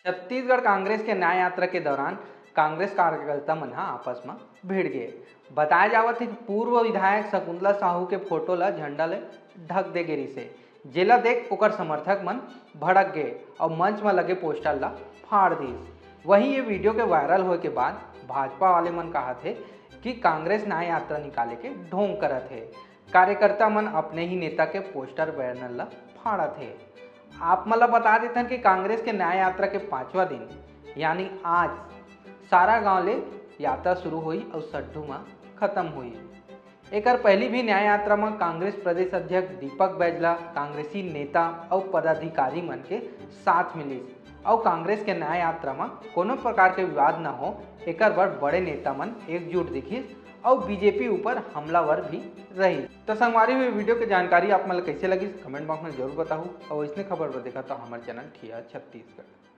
छत्तीसगढ़ कांग्रेस के न्याय यात्रा के दौरान कांग्रेस कार्यकर्ता मन ह आपस में भिड़ गए। बताया जावत है कि पूर्व विधायक शकुंतला साहू के फोटो ला झंडा ले ढक दे गे रिसे, जेला देख ओकर समर्थक मन भड़क गए और मंच में लगे पोस्टर ला फाड़ दिस। वहीं ये वीडियो के वायरल होए के बाद भाजपा वाले मन कहा थे कि कांग्रेस न्याय यात्रा निकाले के ढोंग करत है। कार्यकर्ता मन अपने ही नेता के पोस्टर बैनर ला फाड़त है। आप मतलब बता देते हैं कि कांग्रेस के न्याय यात्रा के 5वां दिन यानी आज सारा गांव ले यात्रा शुरू हुई और सड्ढू में खत्म हुई। एकर पहली भी न्याय यात्रा में कांग्रेस प्रदेश अध्यक्ष दीपक बैजला कांग्रेसी नेता और पदाधिकारी मन के साथ मिलिस और कांग्रेस के न्याय यात्रा में कोनो प्रकार के विवाद न हो एकर बर बड़े नेता मन एकजुट दिखिस और बीजेपी ऊपर हमलावर भी रही। तो संगवारी हुई वीडियो की जानकारी आप मतलब कैसे लगी कमेंट बॉक्स में जरूर बताओ और इसने खबर पर देखा तो हमारे चैनल ठिया छत्तीसगढ़।